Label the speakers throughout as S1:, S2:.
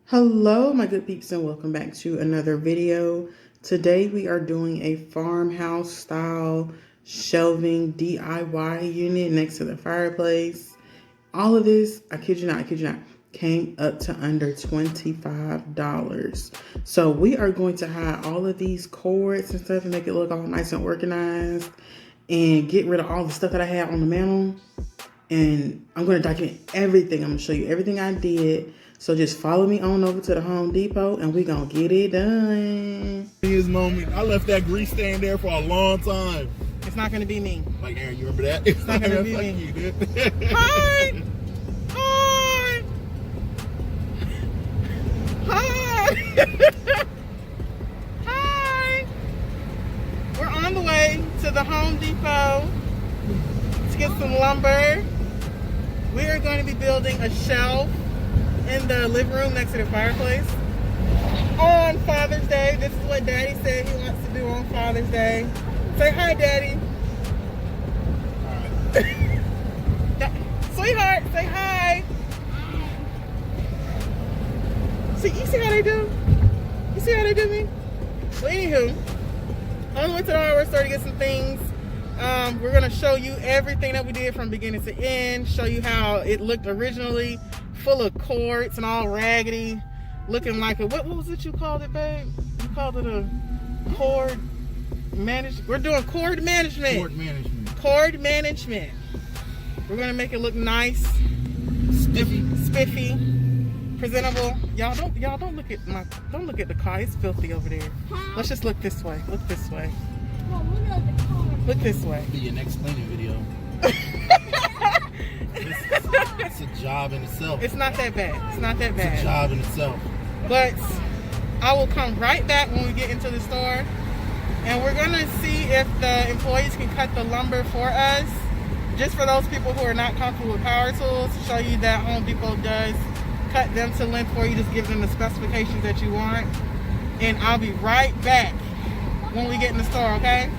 S1: Hello my good peeps and welcome back to another video. Today we are doing a farmhouse style shelving DIY unit next to the fireplace. All of this, I kid you not, came up to under $25. So we are going to hide all of these cords and stuff and make it look all nice and organized and get rid of all the stuff that I had on the mantle. And I'm going to document everything. I'm going to show you everything I did. So just follow me on over to the Home Depot and we're going to get it done.
S2: His moment, I left that grease stain there for a long time.
S1: It's not going to be me.
S2: Like, Aaron, you remember that?
S1: It's not going to be me. Hi! Hi! Hi! Hi! We're on the way to the Home Depot to get some lumber. We are going to be building a shelf in the living room next to the fireplace on Father's Day. This is what Daddy said he wants to do on Father's Day. Say hi, Daddy. Sweetheart, say hi. See, you see how they do? You see how they do me? Well, anywho, on the way to the hardware store to get some things. We're going to show you everything that we did from beginning to end, show you how it looked originally, full of cords and all raggedy, looking like a, what was it you called it, babe? You called it a cord management. We're doing cord management.
S2: Cord management.
S1: Cord management. We're going to make it look nice, spiffy, presentable. Y'all don't look at don't look at the car. It's filthy over there. Let's just look this way. Look this way. Look this way.
S2: Be your next cleaning video. It's a job in itself.
S1: It's not that bad. It's not that bad.
S2: It's a job in itself.
S1: But I will come right back when we get into the store, and we're gonna see if the employees can cut the lumber for us. Just for those people who are not comfortable with power tools, to show you that Home Depot does cut them to length for you. Just give them the specifications that you want, and I'll be right back when we get in the store. Okay?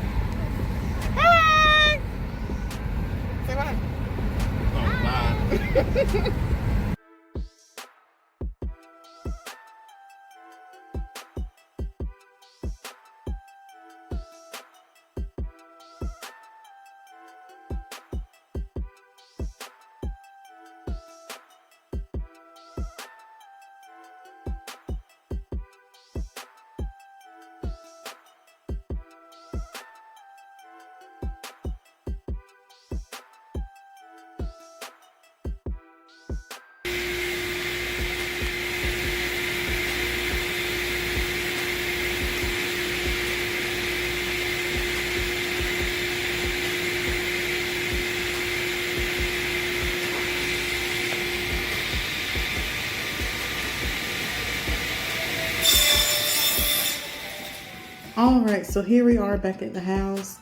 S1: Hi. Say bye.
S2: Oh, bye.
S1: All right, so here we are back at the house.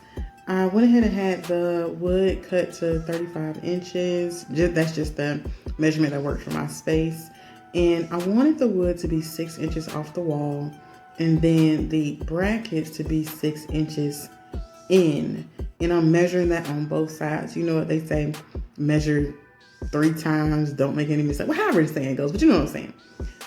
S1: I went ahead and had the wood cut to 35 inches. That's just the measurement that worked for my space. And I wanted the wood to be 6 inches off the wall, and then the brackets to be 6 inches in. And I'm measuring that on both sides. You know what they say, measure 3 times, don't make any mistakes. Well, however the saying goes, but you know what I'm saying.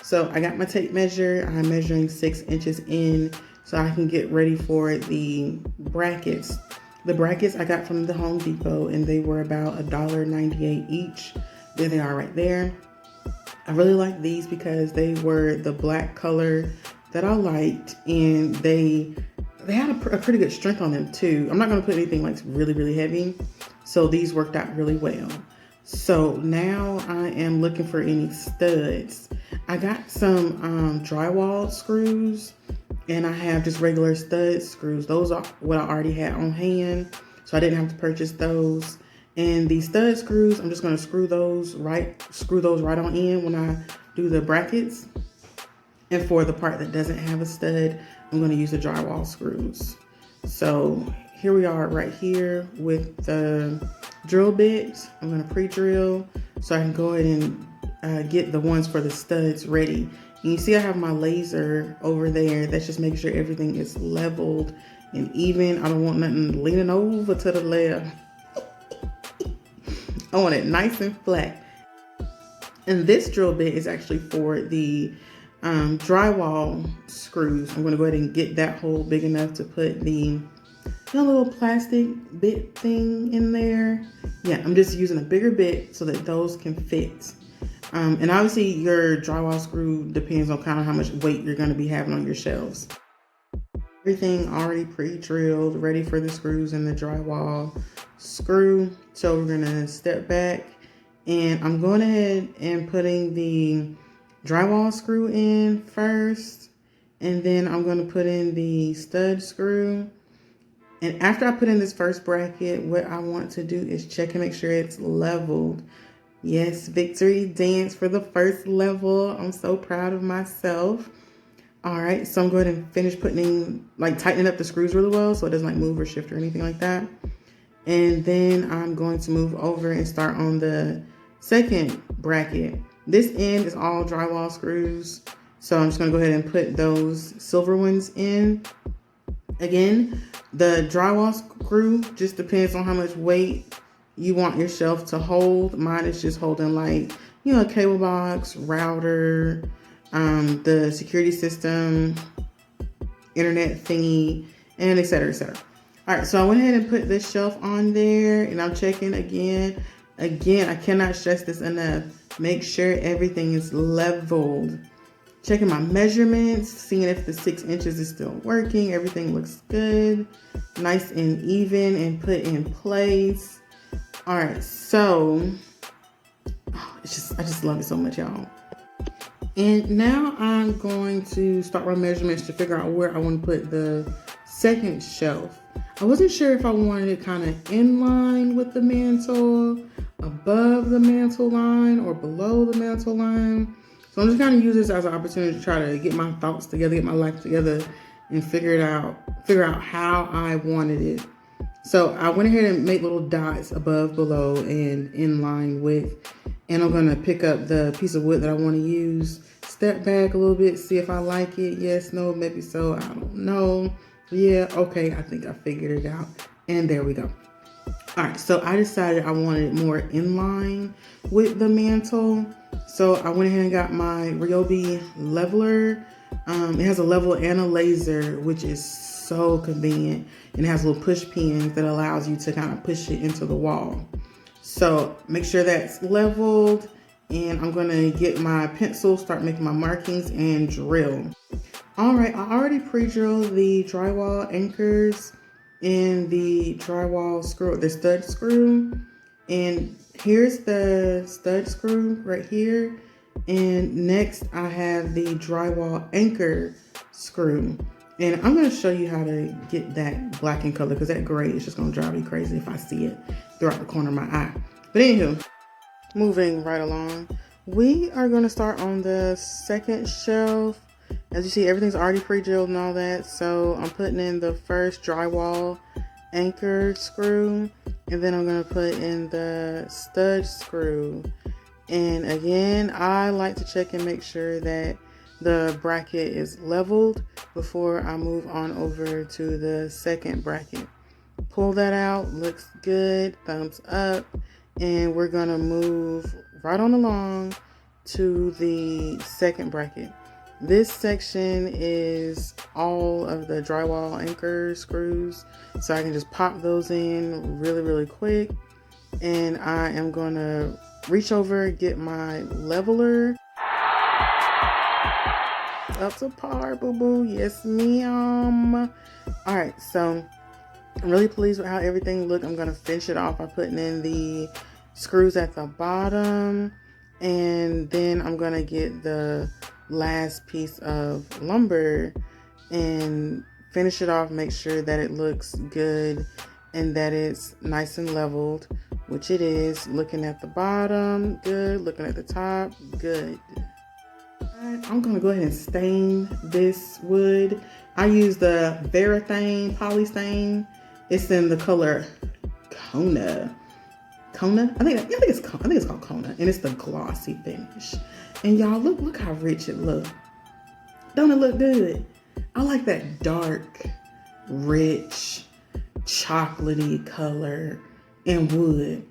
S1: So I got my tape measure. I'm measuring 6 inches in so I can get ready for the brackets. The brackets I got from the Home Depot, and they were about $1.98 each. There they are right there. I really like these because they were the black color that I liked, and they had a pretty good strength on them too. I'm not gonna put anything like really heavy, so these worked out really well. So now I am looking for any studs. I got some drywall screws, and I have just regular stud screws. Those are what I already had on hand, so I didn't have to purchase those. And the stud screws, I'm just gonna screw those right on in when I do the brackets. And for the part that doesn't have a stud, I'm gonna use the drywall screws. So here we are right here with the drill bit. I'm gonna pre-drill so I can go ahead and get the ones for the studs ready. And you see I have my laser over there. That's just making sure everything is leveled and even. I don't want nothing leaning over to the left. I want it nice and flat. And this drill bit is actually for the drywall screws. I'm going to go ahead and get that hole big enough to put the little plastic bit thing in there. Yeah, I'm just using a bigger bit so that those can fit. And obviously your drywall screw depends on kind of how much weight you're going to be having on your shelves. Everything already pre-drilled, ready for the screws and the drywall screw. So we're going to step back, and I'm going ahead and putting the drywall screw in first, and then I'm going to put in the stud screw. And after I put in this first bracket, what I want to do is check and make sure it's leveled. Yes, victory dance for the first level. I'm so proud of myself. All right, so I'm going to finish tightening up the screws really well so it doesn't move or shift or anything like that. And then I'm going to move over and start on the second bracket. This end is all drywall screws, so I'm just going to go ahead and put those silver ones in. Again, the drywall screw just depends on how much weight you want your shelf to hold. Mine is just holding a cable box, router, the security system, internet thingy, and etc. All right, so I went ahead and put this shelf on there, and I'm checking again. I cannot stress this enough. Make sure everything is leveled. Checking my measurements, seeing if the 6 inches is still working. Everything looks good, nice and even and put in place. All right, so I just love it so much, y'all. And now I'm going to start my measurements to figure out where I want to put the second shelf. I wasn't sure if I wanted it kind of in line with the mantle, above the mantle line, or below the mantle line. So I'm just kind of use this as an opportunity to try to get my thoughts together, get my life together, and figure out how I wanted it. So I went ahead and made little dots above, below, and in line with, and I'm gonna pick up the piece of wood that I want to use, step back a little bit, see if I like it. Yes, no, maybe so, I don't know. Yeah, okay, I think I figured it out. And there we go. All right, so I decided I wanted it more in line with the mantle. So I went ahead and got my RYOBI leveler. It has a level and a laser, which is so convenient. And it has little push pins that allows you to kind of push it into the wall. So make sure that's leveled. And I'm gonna get my pencil, start making my markings, and drill. All right, I already pre-drilled the drywall anchors and the drywall screw, the stud screw. And here's the stud screw right here. And next I have the drywall anchor screw. And I'm gonna show you how to get that black in color, because that gray is just gonna drive me crazy if I see it throughout the corner of my eye. But anywho, moving right along, we are gonna start on the second shelf. As you see, everything's already pre-drilled and all that. So I'm putting in the first drywall anchor screw, and then I'm gonna put in the stud screw. And again, I like to check and make sure that the bracket is leveled before I move on over to the second bracket. Pull that out, looks good, thumbs up, and we're gonna move right on along to the second bracket. This section is all of the drywall anchor screws, so I can just pop those in really quick. And I am gonna reach over, get my leveler. Up to par, boo-boo. Yes, ma'am. All right, so I'm really pleased with how everything looked. I'm gonna finish it off by putting in the screws at the bottom, and then I'm gonna get the last piece of lumber and finish it off, make sure that it looks good and that it's nice and leveled, which it is. Looking at the bottom, good. Looking at the top, good. Alright, I'm gonna go ahead and stain this wood. I use the Varathane poly stain. It's in the color Kona. I think it's called Kona, and it's the glossy finish. And y'all, look how rich it looks. Don't it look good? I like that dark, rich, chocolatey color and wood.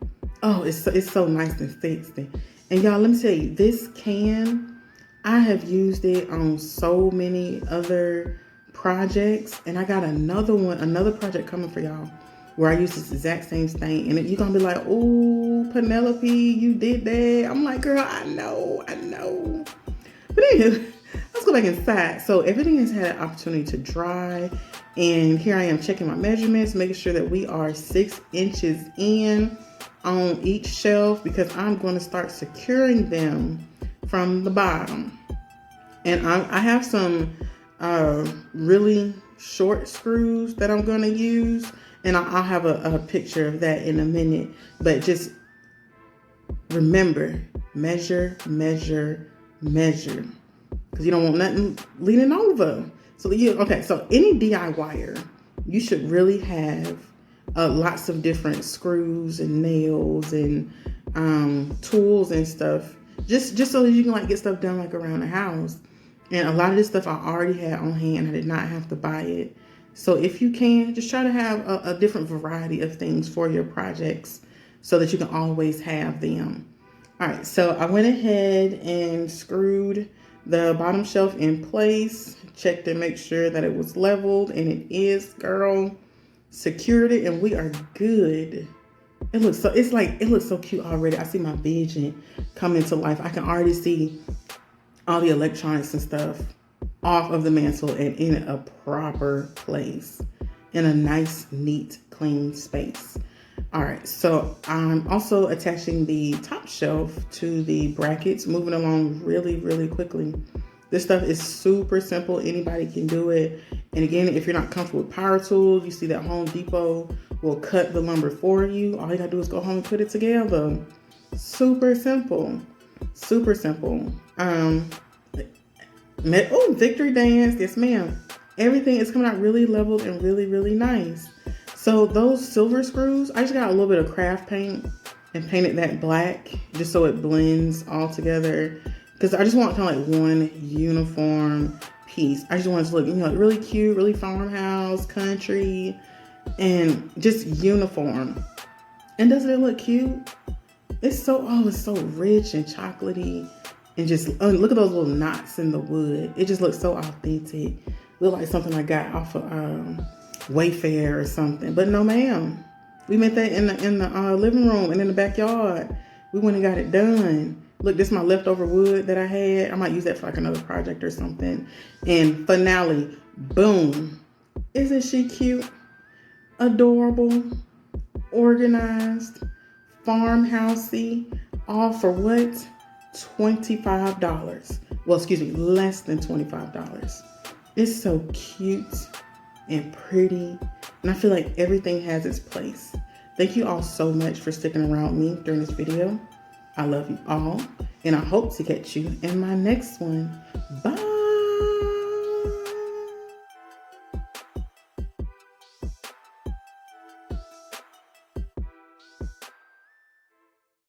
S1: Oh, it's so nice and sexy. And y'all, let me tell you, this can, I have used it on so many other projects, and I got another project coming for y'all where I use this exact same thing. And you're gonna be like, "Oh, Penelope, you did that." I'm like, "Girl, I know." But anyway, let's go back inside. So everything has had an opportunity to dry, and here I am checking my measurements, making sure that we are 6 inches in on each shelf, because I'm going to start securing them from the bottom. And I have some really short screws that I'm going to use, and I'll have a picture of that in a minute. But just remember, measure, because you don't want nothing leaning over. So so any DIYer, you should really have lots of different screws and nails and tools and stuff, just so that you can like get stuff done like around the house. And a lot of this stuff I already had on hand. I did not have to buy it. So if you can, just try to have a different variety of things for your projects so that you can always have them. All right, so I went ahead and screwed the bottom shelf in place, checked to make sure that it was leveled, and it is, girl. Secured it, and we are good. It looks so cute already. I see my vision coming to life. I can already see all the electronics and stuff off of the mantle and in a proper place, in a nice, neat, clean space. All right, so I'm also attaching the top shelf to the brackets, moving along really, really quickly. This stuff is super simple. Anybody can do it. And again, if you're not comfortable with power tools, you see that Home Depot will cut the lumber for you. All you gotta do is go home and put it together. Super simple. Super simple. Victory dance. Yes, ma'am. Everything is coming out really leveled and really, really nice. So those silver screws, I just got a little bit of craft paint and painted that black just so it blends all together. Because I just want kind of like one uniform piece. I just want it to look, really cute, really farmhouse, country, and just uniform. And doesn't it look cute? It's so rich and chocolatey, and just look at those little knots in the wood. It just looks so authentic. Look like something I got off of Wayfair or something. But no, ma'am. We made that in the living room and in the backyard. We went and got it done. Look, this is my leftover wood that I had. I might use that for like another project or something. And finale, boom. Isn't she cute? Adorable, organized, farmhousey, all for what? $25. Well, excuse me, less than $25. It's so cute and pretty. And I feel like everything has its place. Thank you all so much for sticking around me during this video. I love you all, and I hope to catch you in my next one. Bye.